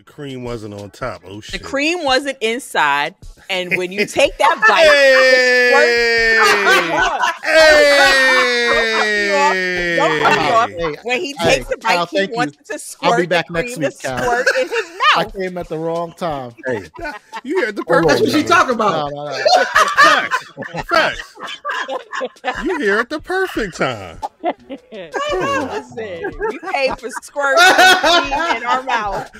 the cream wasn't on top. Oh shit! The cream wasn't inside, and when you take that bite, don't cut me off. When he takes the bite, he wants to squirt. I'll be back next week, squirt in his mouth. I came at the wrong time. Hey, you heard the perfect. That's what she talking about. No. Facts. You here at the perfect time. Listen, we paid for squirt in our mouth.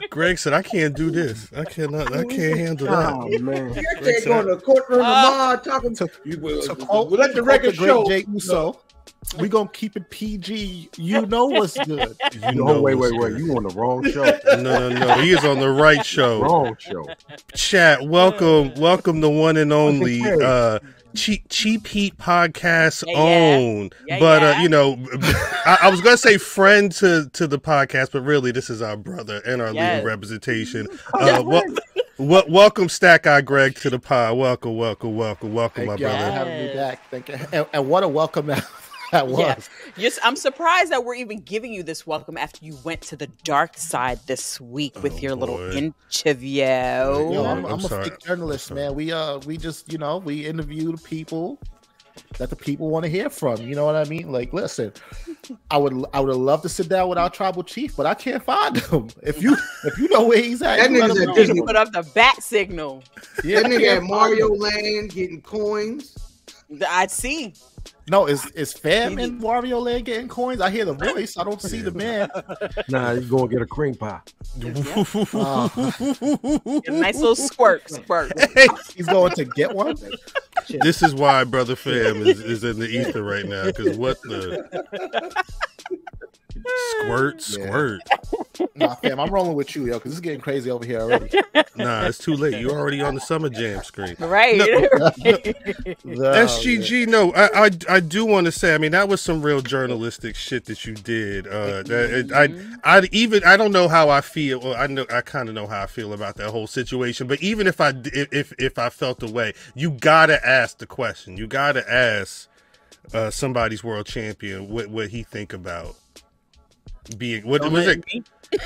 Greg said, "I can't do this. I can't handle that." Oh man, you can't go to the courtroom tomorrow talking to you. Let the record show. Jay Uso. We gonna keep it PG. You know what's good. Wait. You on the wrong show. No. He is on the right show. Wrong show. Chat. Welcome the one and only Cheap Heat podcast own. But I was gonna say friend to the podcast, but really this is our brother and our legal representation. Welcome Stack Eye Greg to the pod. Welcome, my brother. Having me back. Thank you. And what a welcome that was. Yes, I'm surprised that we're even giving you this welcome after you went to the dark side this week with your little interview. I'm a fake journalist, man. We just we interview the people that the people want to hear from. You know what I mean? Like, listen, I would have loved to sit down with our tribal chief, but I can't find him. If you know where he's at, that nigga's at Disney. Put up the bat signal. Yeah, that nigga at Mario Land getting coins. I see. No, is Fam in Wario Land getting coins? I hear the voice. I don't see the man. Nah, you gonna get a cream pie. A nice little squirt. He's going to get one. This is why Brother Fam is in the ether right now. Because what the squirt. Nah, Fam, I'm rolling with you, yo, because it's getting crazy over here already. Nah, it's too late. You're already on the Summer Jam screen. Right. No, SGG, no, I do want to say, I mean, that was some real journalistic shit that you did. I don't know how I feel. Well, I kind of know how I feel about that whole situation. But even if I felt the way, you gotta ask the question. You gotta ask somebody's world champion what he think about being. What was it?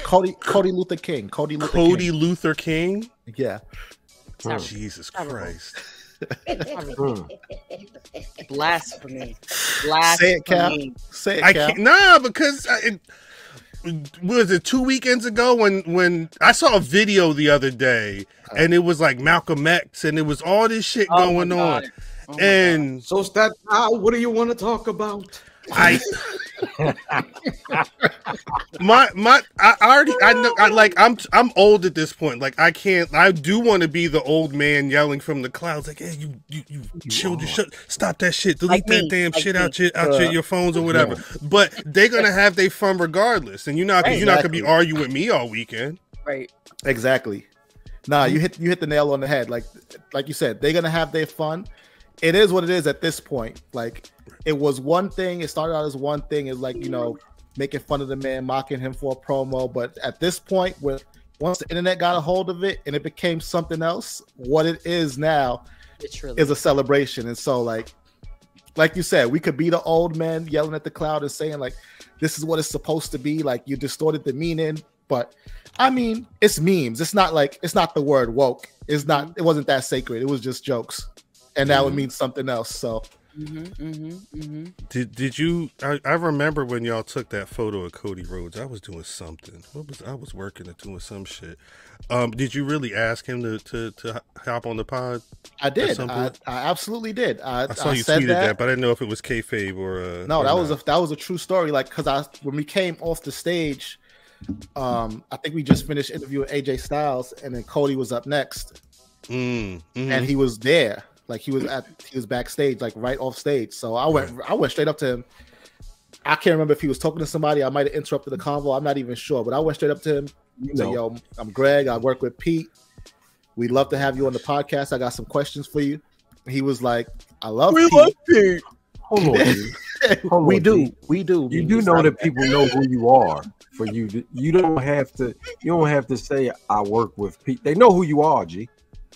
Cody Luther King. Cody Luther King. Yeah. Oh, Jesus Christ. Blasphemy. Say it, Cal. Say it, Cal. Nah, because was it 2 weekends ago when I saw a video the other day and it was like Malcolm X and it was all this shit going on. And so what do you want to talk about? I I'm old at this point. Like I do want to be the old man yelling from the clouds, like, hey, you children, stop that shit, delete that damn shit out your phones or whatever. But they're gonna have their fun regardless, and you're not gonna be arguing with me all weekend. Right. Exactly. Nah, you hit the nail on the head. Like you said, they're gonna have their fun. It is what it is at this point. Like, it was one thing. It started out as one thing. It's like, making fun of the man, mocking him for a promo. But at this point, once the internet got a hold of it and it became something else, what it is now is a celebration. And so, like you said, we could be the old men yelling at the cloud and saying, like, this is what it's supposed to be. Like, you distorted the meaning. But, I mean, it's memes. It's not the word woke. It wasn't that sacred. It was just jokes. And that would mean something else. So, did you? I remember when y'all took that photo of Cody Rhodes. I was doing something. I was working or doing some shit. Did you really ask him to hop on the pod? I did. I absolutely did. I saw you tweeted that, but I didn't know if it was kayfabe or no. That was a true story. Like, because when we came off the stage, I think we just finished interviewing AJ Styles, and then Cody was up next, and he was there. Like, he was backstage, like right off stage. So I went straight up to him. I can't remember if he was talking to somebody. I might have interrupted the convo. I'm not even sure, but I went straight up to him. Said, yo, I'm Greg. I work with Pete. We'd love to have you on the podcast. I got some questions for you. He was like, I love Pete. Love Pete. Hold on, dude. We do. You do know that people know who you are. For you, you don't have to say I work with Pete. They know who you are, G.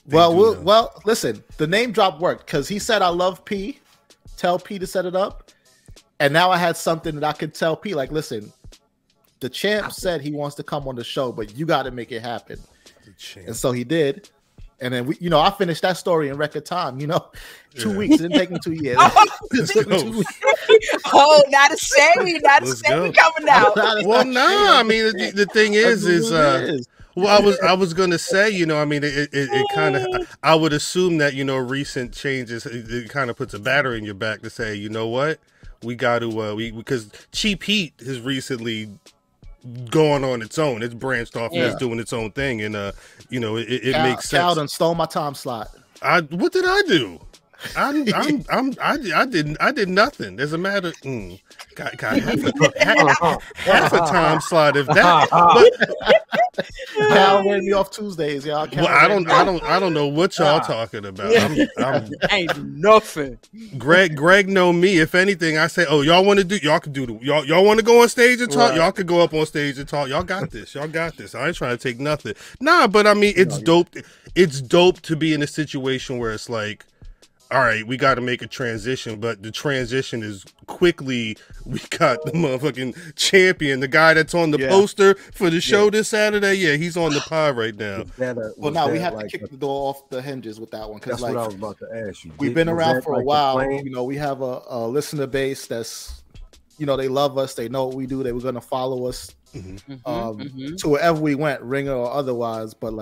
Well, listen, the name drop worked because he said, I love P. Tell P to set it up. And now I had something that I could tell P, like, listen, the champ said he wants to come on the show, but you got to make it happen. And so he did. And then I finished that story in record time. 2 weeks. It didn't take me 2 years. It took me 2 weeks. Oh, not a shame. Not a shame coming out. Well, no. I mean, the thing is. Well, I was gonna say, I mean, it kind of. I would assume that recent changes, it kind of puts a batter in your back to say, you know what, we got to because Cheap Heat has recently gone on its own. It's branched off and it's doing its own thing, and it makes sense. Cal stole my time slot. What did I do? I did nothing. As a matter, got half a time slot if that. Cal ran me off Tuesdays, y'all. Well, I don't know what y'all talking about. Ain't nothing. Greg know me. If anything, I say, oh, y'all want to do? Y'all can do y'all want to go on stage and talk? Right. Y'all could go up on stage and talk. Y'all got this. Y'all got this. I ain't trying to take nothing. Nah, but I mean, it's dope. It's dope to be in a situation where it's like, all right, we got to make a transition, but the transition is quickly. We got the motherfucking champion, the guy that's on the poster for the show this Saturday. Yeah, he's on the pod right now. We have to kick the door off the hinges with that one because that's what I was about to ask you. We've been around for a while. We have a listener base that's, they love us. They know what we do. They were going to follow us to wherever we went, ringer or otherwise. But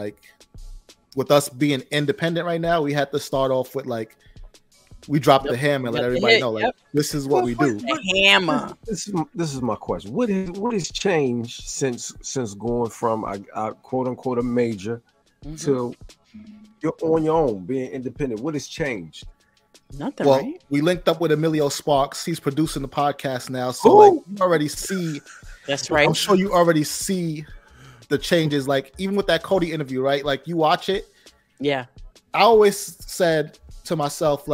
with us being independent right now, we had to start off with we dropped the hammer and let everybody know this is what we do. The hammer. This is my question. What has changed since going from I quote unquote a major to you're on your own, being independent? What has changed? Nothing. Well, right? We linked up with Emilio Sparks. He's producing the podcast now, so you already see. That's right. I'm sure you already see the changes. Even with that Cody interview, right? You watch it. Yeah. I always said to myself,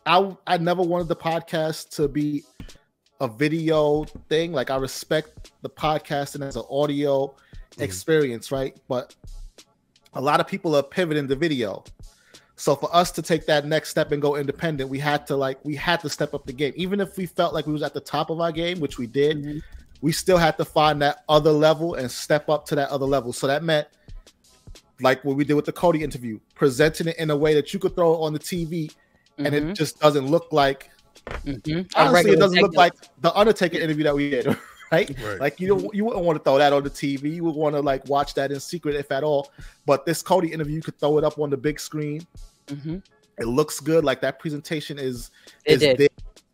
I never wanted the podcast to be a video thing. I respect the podcasting as an audio experience, right? But a lot of people are pivoting to video. So for us to take that next step and go independent, we had to step up the game. Even if we felt like we was at the top of our game, which we did, we still had to find that other level and step up to that other level. So that meant, what we did with the Cody interview, presenting it in a way that you could throw it on the TV and it just doesn't look like. Honestly, it doesn't look like the Undertaker interview that we did, right? You wouldn't want to throw that on the TV. You would want to watch that in secret, if at all. But this Cody interview, you could throw it up on the big screen. It looks good. That presentation is big,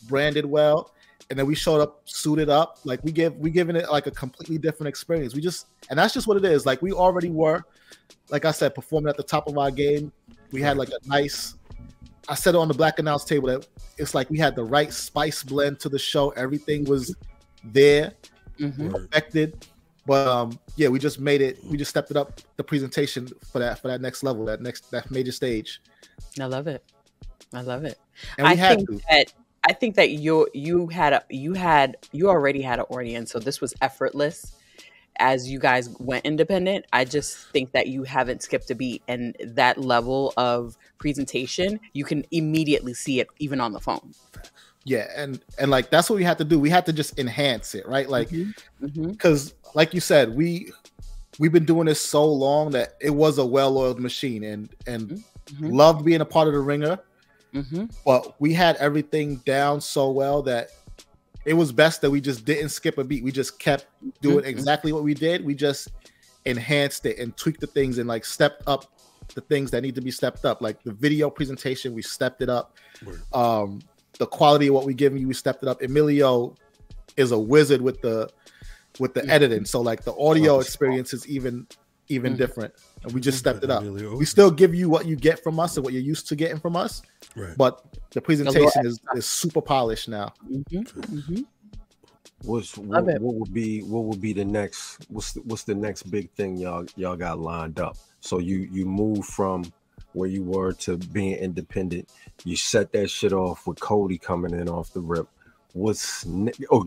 branded well, and then we showed up suited up. We giving it a completely different experience. And that's just what it is. We already were, like I said, performing at the top of our game. We had a nice. I said it on the Black Announce table that it's we had the right spice blend to the show. Everything was there, perfected. But we just made it. We just stepped it up the presentation for that next level, that major stage. I love it. And I think that you already had an audience, so this was effortless. As you guys went independent, I just think that you haven't skipped a beat, and that level of presentation, you can immediately see it even on the phone. Yeah, and that's what we had to do. We had to just enhance it, right? Because like you said, we've been doing this so long that it was a well-oiled machine, and loved being a part of the ringer. But we had everything down so well that it was best that we just didn't skip a beat. We just kept doing exactly what we did. We just enhanced it and tweaked the things and stepped up the things that need to be stepped up. The video presentation, we stepped it up. The quality of what we give you, we stepped it up. Emilio is a wizard with the editing. So the audio experience is even different. And we just stepped it up. We still give you what you get from us and what you're used to getting from us. Right. But the presentation is super polished now. What would be the next? What's the next big thing y'all got lined up? So you move from where you were to being independent. You set that shit off with Cody coming in off the rip.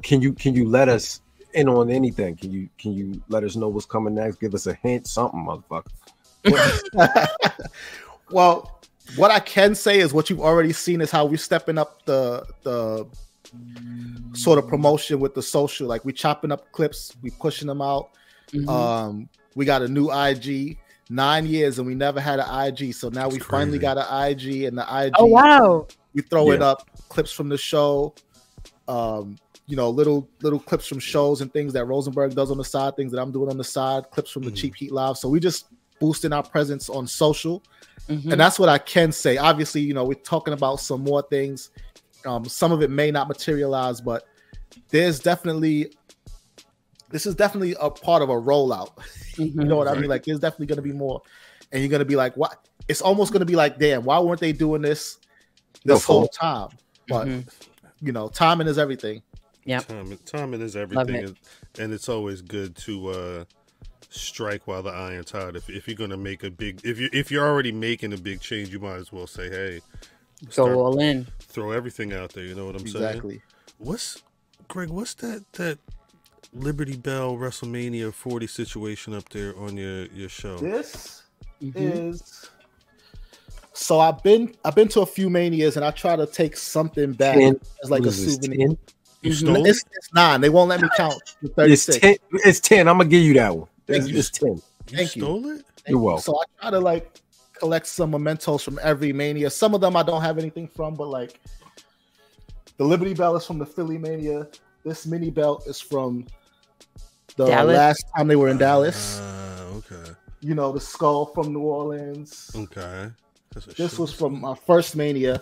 Can you let us in on anything? Can you let us know what's coming next? Give us a hint, something, motherfucker. Well, what I can say is what you've already seen is how we're stepping up the sort of promotion with the social. Like we chopping up clips, we pushing them out. We got a new IG. 9 years and we never had an IG, so now we finally got an IG, and the IG. Oh wow! We throw it up clips from the show, little clips from shows and things that Rosenberg does on the side, things that I'm doing on the side, clips from the Cheap Heat Live. So we just boosting our presence on social, and that's what I can say. Obviously, we're talking about some more things. Some of it may not materialize, but this is definitely a part of a rollout. You know what I mean? Like, there's definitely going to be more, and you're going to be like, what? It's almost going to be like, damn, why weren't they doing this whole time? But timing is everything. Yeah, timing is everything, and it's always good to strike while the iron's hot. If you're going to make a big, if you're already making a big change, you might as well say, hey, go all in, throw everything out there. You know what I'm saying? Exactly. What's that Liberty Bell WrestleMania 40 situation up there on your show? This is so I've been to a few manias, and I try to take something back as like a souvenir. You stole it? It's 9. They won't let me count to 36. It's 10. I'm gonna give you that one. It's 10. You stole it? You're welcome. So I try to like collect some mementos from every mania. Some of them I don't have anything from, but like the Liberty Bell is from the Philly Mania. This mini belt is from the last time they were in Dallas. Okay. The skull from New Orleans. Okay. This was from my first Mania,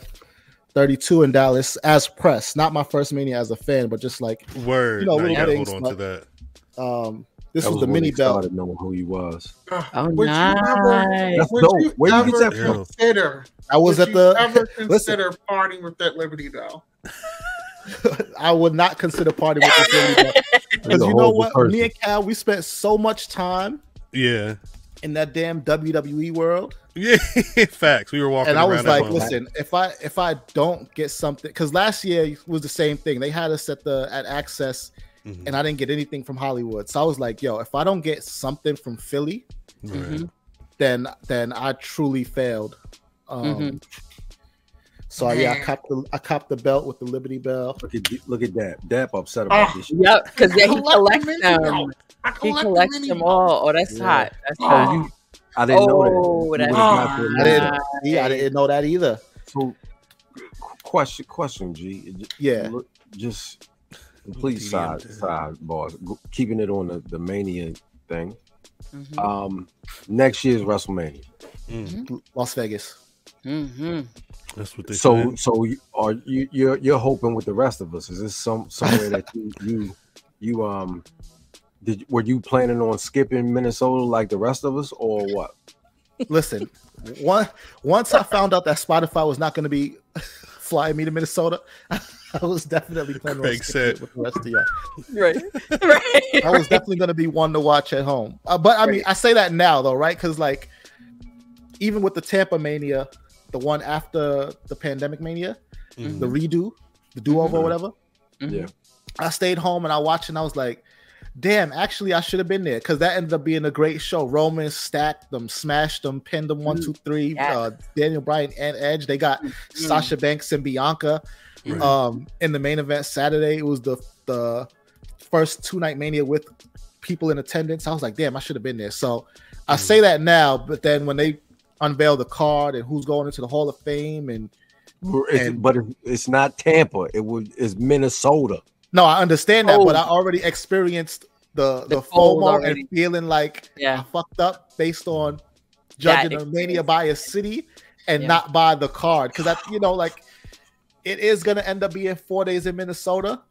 32 in Dallas, as press. Not my first Mania as a fan, but just like word. You gotta hold on to that. This was the mini belt. Started knowing who he was. Would nice. You ever consider? I was at the. Ever consider partying with that Liberty Bell? I would not consider partying with this Liberty Bell, because you know what? Me and Cal, we spent so much time. Yeah. In that damn WWE world. Yeah, facts. We were walking and I was around like, listen, if I don't get something, because last year was the same thing. They had us at Access, and I didn't get anything from Hollywood. So I was like, yo, if I don't get something from Philly, then I truly failed. So yeah, I copped the belt with the Liberty Bell. Look at that. Dap upset about this shit. Yep, because he collects them. He collects them all. Oh, that's hot. That's hot. I didn't know that. I didn't know that either. So, question, G. Yeah. Just complete sidebar. Keeping it on the Mania thing. Next year's WrestleMania, Las Vegas. That's what they say. So you're hoping with the rest of us? Is this somewhere that you were you planning on skipping Minnesota like the rest of us, or what? Listen, once I found out that Spotify was not going to be flying me to Minnesota, I was definitely planning on skipping it with the rest of y'all. Right. I was definitely going to be one to watch at home. But I mean, I say that now though, right? Because like, even with the Tampa Mania, the one after the Pandemic Mania, the redo, the do-over or whatever. Yeah. I stayed home and I watched, and I was like, damn, actually I should have been there, because that ended up being a great show. Roman stacked them, smashed them, pinned them 1, 2, 3. Daniel Bryan and Edge. They got Sasha Banks and Bianca in the main event Saturday. It was the first 2-night Mania with people in attendance. I was like, damn, I should have been there. So I say that now, but then when they unveil the card and who's going into the Hall of Fame but it's not Tampa. It's Minnesota. No, I understand that, but I already experienced the FOMO and feeling like I fucked up based on judging the Mania by a city and not by the card. Because like it is gonna end up being 4 days in Minnesota,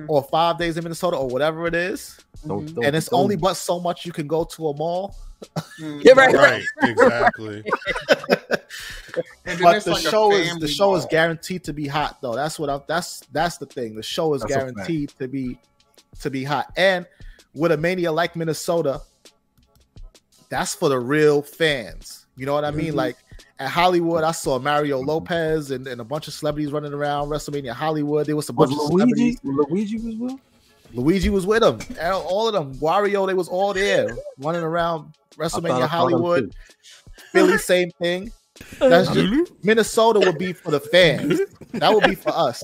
or 5 days in Minnesota, or whatever it is. And it's only but so much you can go to a mall. You're right. Exactly. But the show is guaranteed to be hot, though. That's the thing. The show is guaranteed to be hot. And with a Mania like Minnesota, that's for the real fans. You know what I mean? Like at Hollywood, I saw Mario Lopez and a bunch of celebrities running around WrestleMania Hollywood. There was a bunch of celebrities. Luigi was with him? Luigi was with them. All of them. Wario, they was all there running around WrestleMania Hollywood. Philly, same thing. That's just, Minnesota would be for the fans. That would be for us.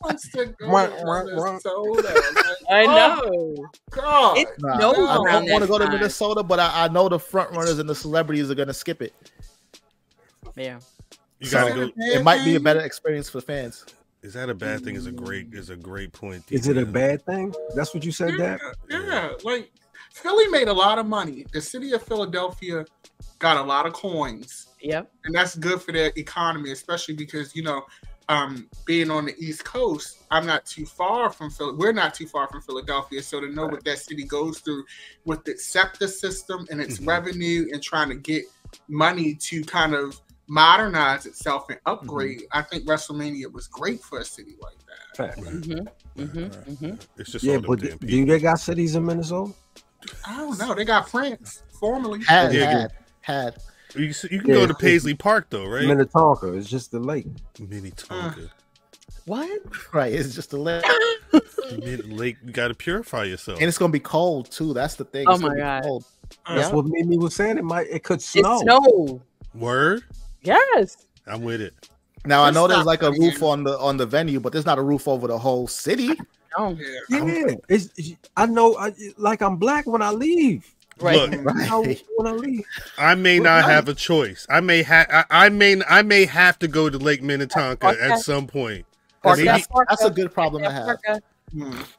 Wants to go to Minnesota. I know. Oh, God. It's Nah, no I around don't want to that go to time. Minnesota, but I know the front runners and the celebrities are gonna skip it. Yeah. You gotta So go. it might be a better experience for fans. Is that a bad thing? Is a great point. Is it a bad thing? That's what you said, Yeah, Dad? yeah. Like Philly made a lot of money. The city of Philadelphia got a lot of coins. Yep. And that's good for their economy, especially because, you know, being on the East Coast, I'm not too far from Philly. We're not too far from Philadelphia. So to know what that city goes through with its SEPTA system and its revenue and trying to get money to kind of modernize itself and upgrade, I think WrestleMania was great for a city like that. Fact. It's just Yeah, all but them damn do they got cities in Minnesota? I don't know. They got France formerly. Had. You can go to Paisley Park though, right? Minnetonka. It's just the lake. Minnetonka. What? Right, it's just a lake. Lake, you got to purify yourself. And it's gonna be cold too. That's the thing. Oh It's gonna my be God. cold. That's what Mimi was saying. It could snow. It's snow. Word? Yes. I'm with it. Now I know there's Let's like a stop roof again. on the venue, but there's not a roof over the whole city. No. Yeah. Yeah, I know. Like I'm black when I leave. Right. Look, Right. When I leave, I may not have a choice. I may have to go to Lake Minnetonka Okay. at some point. Park That's, Maybe, that's a good problem to have.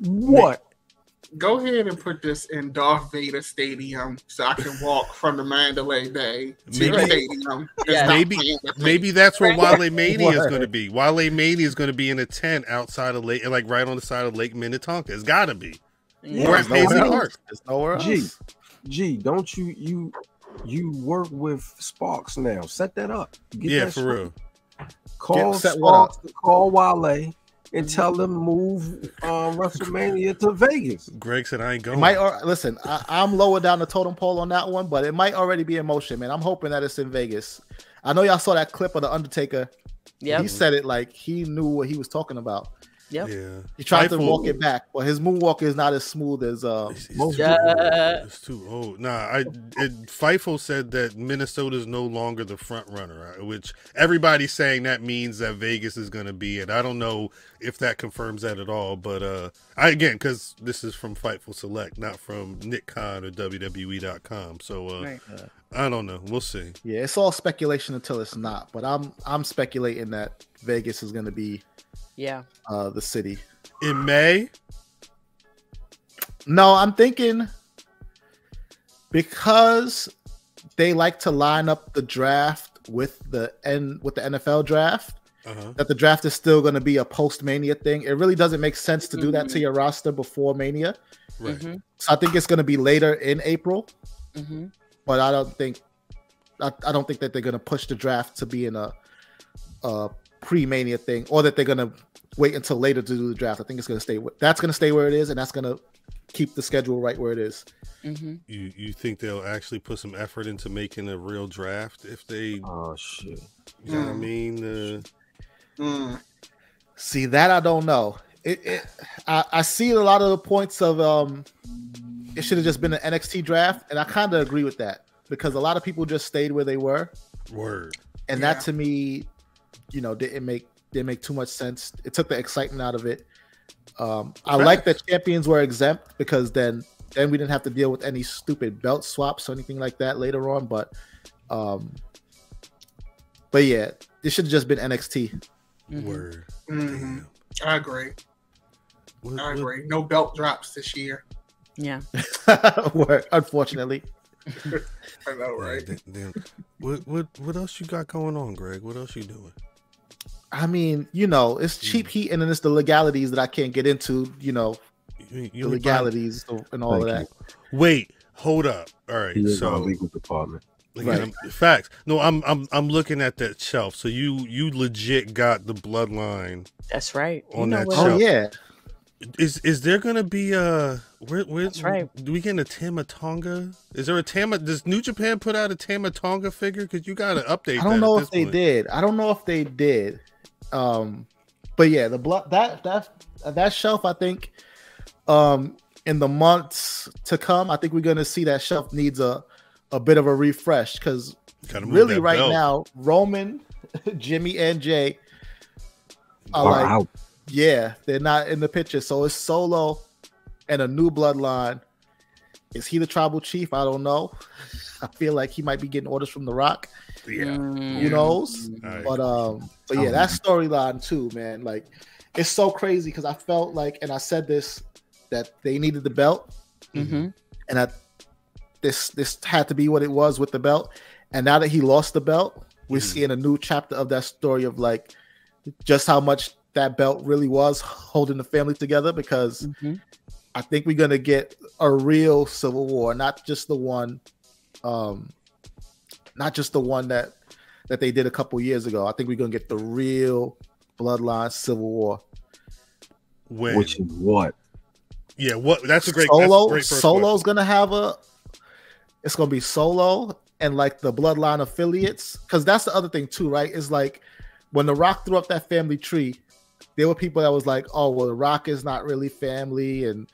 what? Go ahead and put this in Darth Vader Stadium so I can walk from the Mandalay Bay to the Maybe- stadium. Yeah. maybe that's where Wale Mania is Word. going to be. Wale Mania is going to be in a tent outside of Lake, like right on the side of Lake Minnetonka. It's got to be. Yeah. Or at There's Paisley nowhere Park. else. There's nowhere Gee. else. Gee, don't you work with Sparks now? Set that up. Get Yeah, that for shit. real. Call Set what Sparks, call Wale, and tell them move WrestleMania to Vegas. Greg said, I ain't It going. might listen. I'm lower down the totem pole on that one, but it might already be in motion, man. I'm hoping that it's in Vegas. I know y'all saw that clip of the Undertaker. Yep. He said it like he knew what he was talking about. Yep. Yeah. He tried to Fightful- walk it back, but his moonwalk is not as smooth as It's most. too Yeah. old. It's too old. Nah, Fightful said that Minnesota is no longer the front runner, which everybody's saying that means that Vegas is going to be it. I don't know if that confirms that at all, but because this is from Fightful Select, not from Nick Khan or WWE.com. So Right. I don't know. We'll see. Yeah, it's all speculation until it's not. But I'm speculating that Vegas is going to be Yeah. the city. In May, No, I'm thinking because they like to line up the draft with the NFL draft, that the draft is still going to be a post-Mania thing. It really doesn't make sense to do that to your roster before Mania. right? Mm-hmm. So I think it's going to be later in April. Mm-hmm. But I don't think that they're going to push the draft to be in a pre-Mania thing, or that they're going to wait until later to do the draft. I think it's going to stay. That's going to stay where it is, and that's going to keep the schedule right where it is. Mm-hmm. You think they'll actually put some effort into making a real draft if they? Oh shit! You know what I mean? See, that I don't know. I see a lot of the points of it should have just been an NXT draft, and I kind of agree with that because a lot of people just stayed where they were, Word. and that to me, didn't make too much sense. It took the excitement out of it. I like that champions were exempt because then we didn't have to deal with any stupid belt swaps or anything like that later on. But yeah, it should have just been NXT. Word. Mm-hmm. I agree. What- I what- agree. No belt drops this year. Yeah. Unfortunately. I know, right? Damn. What else you got going on, Greg? What else you doing? I mean, it's cheap heat, and then it's the legalities that I can't get into. The You legalities and all of Thank that. Wait, hold up. All right, He is our so legal department. facts. No, I'm looking at that shelf. So you legit got the bloodline That's right. on that what- shelf. Oh yeah, Is there gonna be where That's right. Do we get a Tama Tonga? Is there a Tama? Does New Japan put out a Tama Tonga figure? Because you got to update. I don't that know at if this they point. did. I don't know if they did. But yeah, the blood that shelf, I think, in the months to come, I think we're gonna see that shelf needs a bit of a refresh because Gotta move really that right belt. now, Roman, Jimmy, and Jay are like out. Yeah, they're not in the picture. So it's Solo and a new bloodline. Is he the tribal chief? I don't know. I feel like he might be getting orders from The Rock. Yeah. Who knows? Right. But yeah, that storyline too, man. Like, it's so crazy because I felt like, and I said this, that they needed the belt, and that this had to be what it was with the belt. And now that he lost the belt, we're seeing a new chapter of that story of like just how much that belt really was holding the family together. Because I think we're gonna get a real civil war, not just the one that they did a couple years ago. I think we're gonna get the real bloodline civil war. Which is what? Yeah, what? That's a great. Solo's gonna have it's gonna be Solo and like the bloodline affiliates, because that's the other thing too, right? Is like when The Rock threw up that family tree, there were people that was like, "Oh, well, The Rock is not really family, and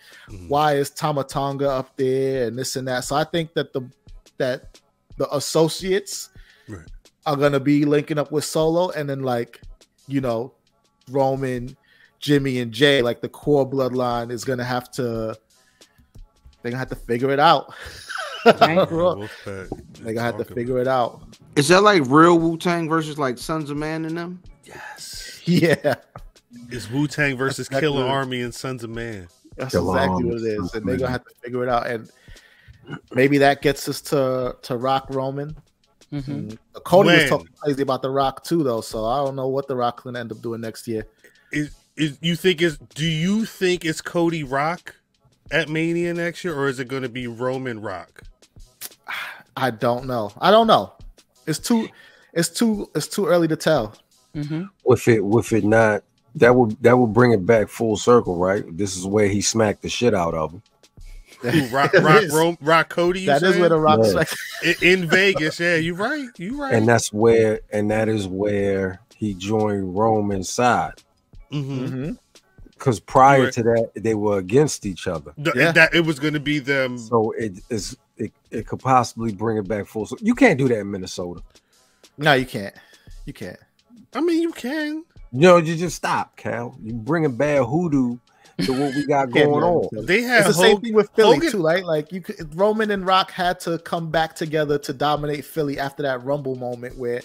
why is Tama Tonga up there and this and that?" So I think that the associates are gonna be linking up with Solo, and then like, you know, Roman, Jimmy, and Jay, like the core bloodline is gonna have to. They're gonna have to figure it out. They're gonna have to figure it out. Is that like real Wu-Tang versus like Sons of Man and them? Yes. Yeah. It's Wu-Tang versus Killer Army and Sons of Man. That's exactly what it is. And they're gonna have to figure it out. And maybe that gets us to Rock Roman. Cody was talking crazy about The Rock too, though. So I don't know what The Rock's gonna end up doing next year. Do you think it's Cody Rock at Mania next year, or is it going to be Roman Rock? I don't know. It's too early to tell. With it not, that will bring it back full circle, right? This is where he smacked the shit out of him. Rock Cody. That is where The Rock in Vegas. Yeah, you're right. And that is where he joined Roman's side. Because prior to that, they were against each other. That it was going to be them. So it could possibly bring it back full. So you can't do that in Minnesota. No, you can't. I mean, you can. No, you just stop, Cal. You bringing bad hoodoo to what we got going on. They have the same thing with Philly too, right? Like Roman and Rock had to come back together to dominate Philly after that Rumble moment where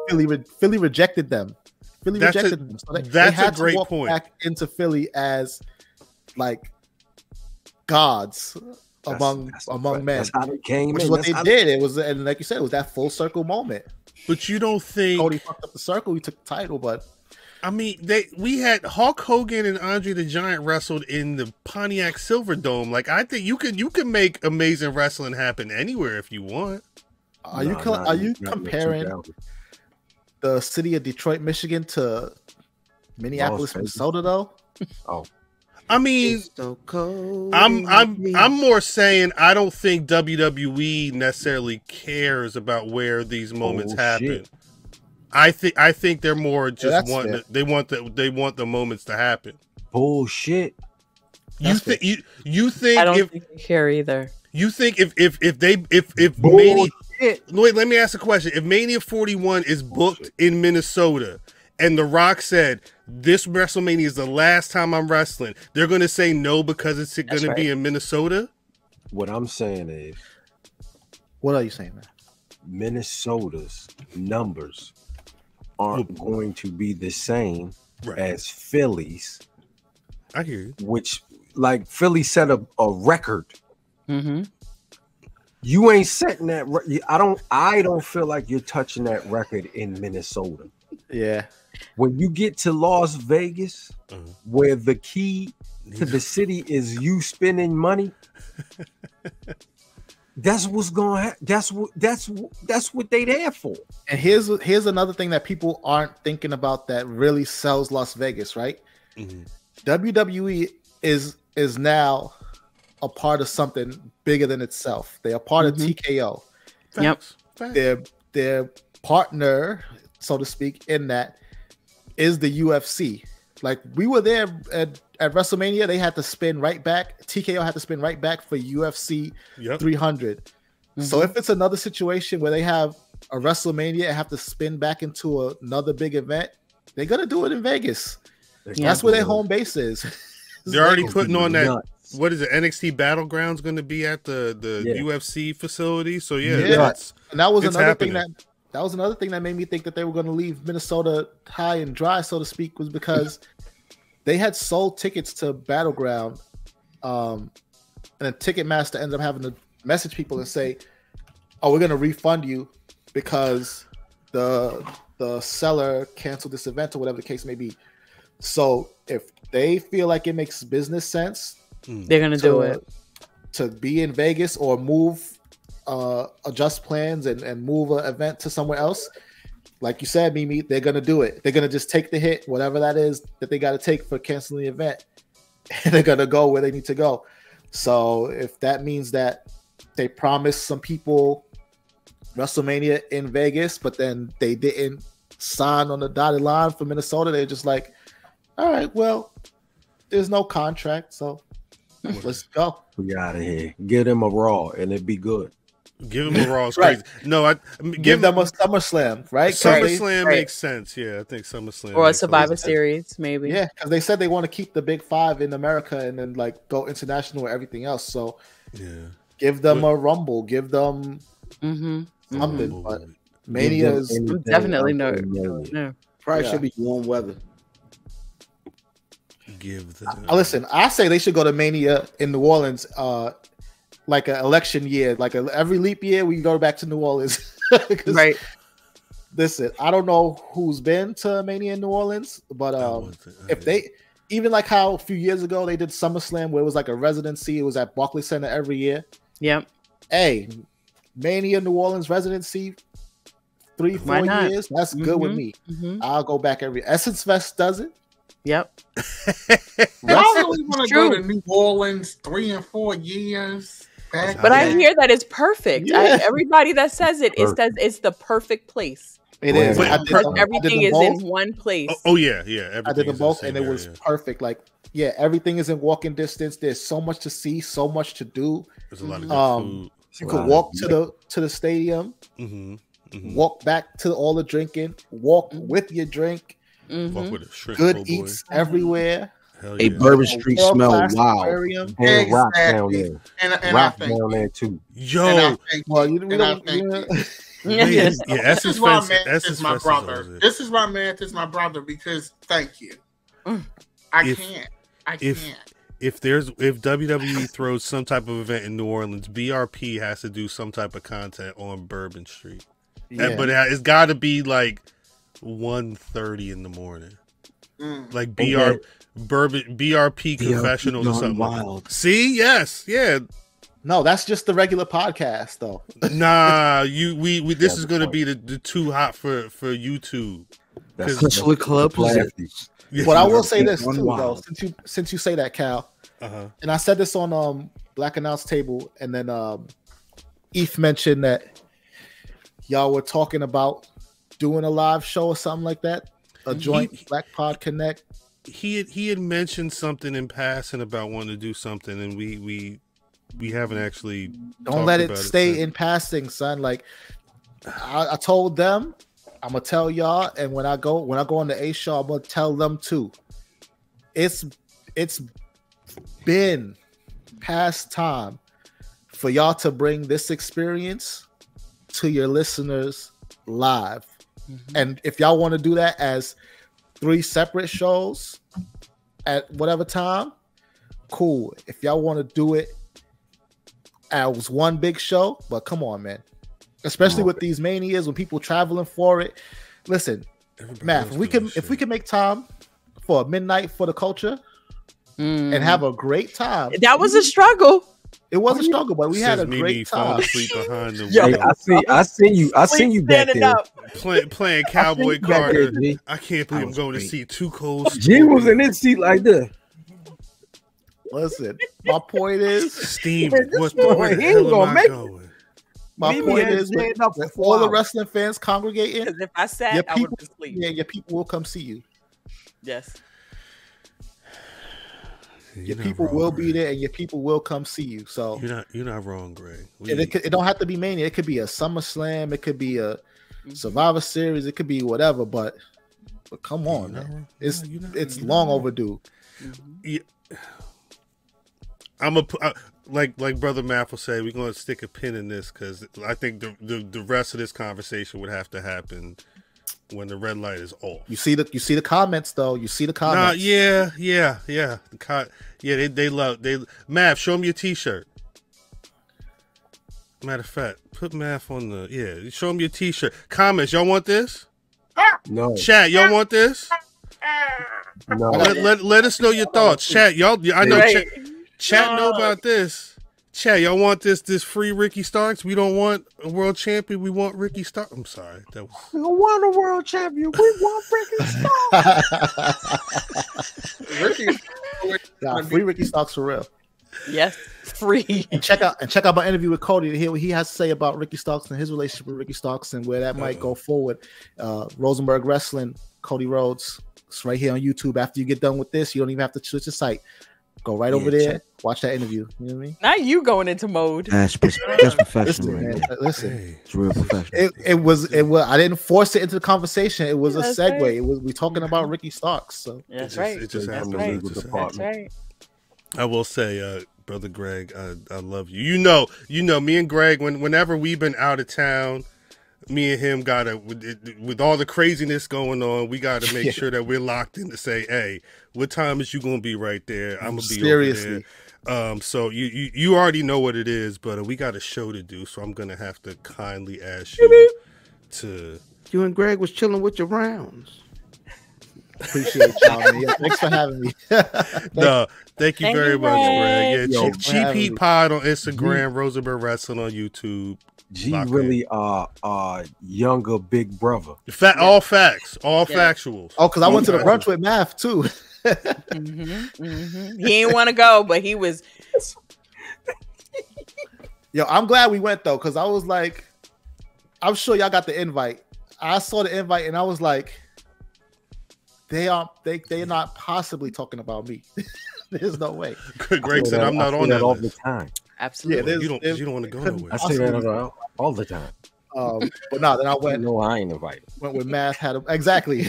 Philly rejected them. So that's a great point. Back into Philly as like gods among men. That's how they came which in. Is what they did. It was, and like you said, it was that full circle moment. But you don't think Cody fucked up the circle? He took the title, but I mean, we had Hulk Hogan and Andre the Giant wrestled in the Pontiac Silverdome. Like, I think you can make amazing wrestling happen anywhere if you want. Are you comparing the city of Detroit, Michigan to Minneapolis, Minnesota, though? Oh, I mean, so I'm more saying I don't think WWE necessarily cares about where these moments happen. I think they're more just they want the moments to happen. Bullshit. You think I don't think they care either. You think if Mania, wait, let me ask a question. If Mania 41 is booked in Minnesota and The Rock said this WrestleMania is the last time I'm wrestling, they're going to say no because it's going to be in Minnesota? What I'm saying is, what are you saying, man? Minnesota's numbers aren't going to be the same as Philly's. I hear you. Which, like, Philly set a record. You ain't setting that. I don't feel like you're touching that record in Minnesota. Yeah. When you get to Las Vegas, where the key to the city is you spending money, that's what's going to happen. That's what they there for. And here's another thing that people aren't thinking about that really sells Las Vegas, right? WWE is now a part of something bigger than itself. They are part of TKO. Their partner, so to speak, in that is the UFC. Like, we were there at WrestleMania. They had to spin right back. TKO had to spin right back for UFC 300. So if it's another situation where they have a WrestleMania and have to spin back into another big event, They're gonna do it in Vegas. Yeah. That's where their home base is. They're already putting on that. What is it? NXT Battleground's going to be at the UFC facility. So yeah. And that was another happening. thing that was another thing that made me think that they were going to leave Minnesota high and dry, so to speak, was because they had sold tickets to Battleground, and then Ticketmaster ended up having to message people and say, "Oh, we're going to refund you because the seller canceled this event," or whatever the case may be. So if they feel like it makes business sense, they're going to do it to be in Vegas or move, adjust plans and move an event to somewhere else. Like you said, Mimi, they're going to do it. They're going to just take the hit, whatever that is that they got to take for canceling the event. And they're going to go where they need to go. So if that means that they promised some people WrestleMania in Vegas, but then they didn't sign on the dotted line for Minnesota, they're just like, all right, well, there's no contract, so let's go. We out of here. Give them a Raw, and it'd be good. Give them a Raw. Right. Crazy. No, give them a SummerSlam, right? SummerSlam makes sense. Yeah, I think SummerSlam or a Survivor Series, maybe. Yeah, because they said they want to keep the big five in America and then like go international or everything else. So give them a Rumble, give them something. But Mania is definitely no. Probably should be warm weather. Give them. Listen, I say they should go to Mania in New Orleans, like an election year, like every leap year we go back to New Orleans. Right. Listen, I don't know who's been to Mania in New Orleans, but if they even like how a few years ago they did SummerSlam where it was like a residency, it was at Barclays Center every year. Yep. Hey, Mania New Orleans residency, 3-4 years. That's good with me. I'll go back every. Essence Fest does it. Yep. I really want to go to New Orleans 3 and 4 years. But I hear that it's perfect. Yeah. Everybody that says it says it's the perfect place. It is. Everything is in one place. Oh yeah. I did them both, and it was perfect. Like, everything is in walking distance. There's so much to see, so much to do. There's a lot of good food. You could walk to the stadium, walk back to all the drinking, walk with your drink. Walk with a shrimp, good eats everywhere. A Bourbon Street smell. Wow. And rock down there. And rock down there too. Yo. This is why Mantis is my brother. This is why Mantis is my brother, because thank you. I can't. If WWE throws some type of event in New Orleans, BRP has to do some type of content on Bourbon Street. But it's got to be like 1:30 in the morning. Like BRP confessionals or something. Wild. See? Yes. Yeah. No, that's just the regular podcast though. Nah, we this is going to be the too hot for YouTube. Curricular Club. But I will say this too, though, since you say that, Cal, and I said this on Black Announce Table, and then Eth mentioned that y'all were talking about doing a live show or something like that, a joint Black Pod Connect. He had mentioned something in passing about wanting to do something, and we haven't actually. Don't let it stay in passing, son. Like I told them, I'm gonna tell y'all, and when I go on the A show, I'm gonna tell them too. It's been past time for y'all to bring this experience to your listeners live. And if y'all want to do that as 3 separate shows at whatever time, cool. If y'all want to do it as one big show, but come on, man. Especially with these manias, when people traveling for it. Listen, Matt, if we can make time for midnight for the culture and have a great time. That was a struggle. It was a struggle, but we had a great time. Behind the I seen you back there playing Cowboy Carter. I can't believe I'm going to see Too Cold. G was in his seat like this. Listen, my point is, Steve, where the hell am I going? My point is, with all the wrestling fans congregating, because if I sat, I would have sleep. Yeah, your people will come see you. Yes. Your people will be there, and your people will come see you. So you're not wrong, Greg. It don't have to be Mania. It could be a SummerSlam. It could be a Survivor Series. It could be whatever. But But come on, man. It's long overdue. Yeah. Like Brother Math will say, we're going to stick a pin in this because I think the rest of this conversation would have to happen when the red light is off. You see the comments though. You see the comments. They love Math. Show me your T-shirt. Matter of fact, put Math on the show me your T-shirt. Comments. Y'all want this? No. Chat. Y'all want this? No. Let us know your thoughts. Chat. Y'all. I know. Right. Chat know about this. Chat, y'all want this free Ricky Starks? We don't want a world champion. We want Ricky Starks. I'm sorry. We don't want a world champion. We want Ricky Starks. Free Ricky Starks for real. Yes, free. And check out my interview with Cody to hear what he has to say about Ricky Starks and his relationship with Ricky Starks and where that might go forward. Rosenberg Wrestling, Cody Rhodes. It's right here on YouTube. After you get done with this, you don't even have to switch the site. Go right over there, watch that interview. You know what I mean? Not you going into mode. That's professional. Listen, it's real professional. It was. I didn't force it into the conversation. It was a segue. Right. It was we talking about Ricky Starks. So that's right. It just happened. That's right. I will say, Brother Greg, I love you. You know, me and Greg, whenever we've been out of town, me and him with all the craziness going on, we gotta make sure that we're locked in to say, hey, what time is you gonna be right there? I'm gonna be seriously over there. So you already know what it is, but we got a show to do, so I'm gonna have to kindly ask you to. You and Greg was chilling with your rounds. Appreciate y'all, man. Yeah, thanks for having me. Thank you very much, Greg. Yeah, Yo, Cheap Heat Pod on Instagram, Rosenberg Wrestling on YouTube. G really younger big brother. All facts, all factuals. Oh, because I went to the brunch with Math too. He didn't want to go, but he was. Yo, I'm glad we went though, because I was like, I'm sure y'all got the invite. I saw the invite and I was like, they're not possibly talking about me. There's no way. Greg said I'm not on that all the time. Absolutely. Yeah, you don't want to go nowhere. I say that all the time. But no, then I went. No, I ain't invited. Went with Math. Exactly.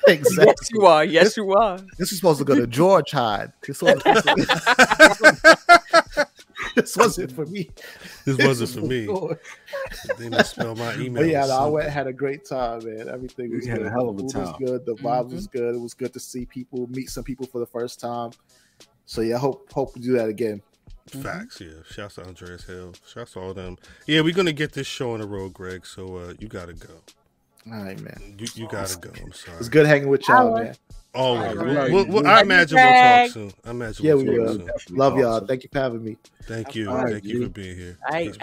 Yes, you are. Yes, you are. This is supposed to go to George Hyde. This wasn't for me. This wasn't for me. They misspelled my email. But yeah, I went. Had a great time, man. Everything was good. Had a hell of a time. Was good. The vibes was good. It was good to see people, meet some people for the first time. So yeah, hope we do that again. Facts, yeah. Shouts to Andreas Hill. Shouts to all them. Yeah, we're gonna get this show on the road, Greg. So you gotta go. All right, man. You gotta go. I'm sorry. It's good hanging with y'all, man. Always. I imagine we'll talk soon. We will. Love y'all. Thank you for having me. Thank you. Thank you for being here. Peace.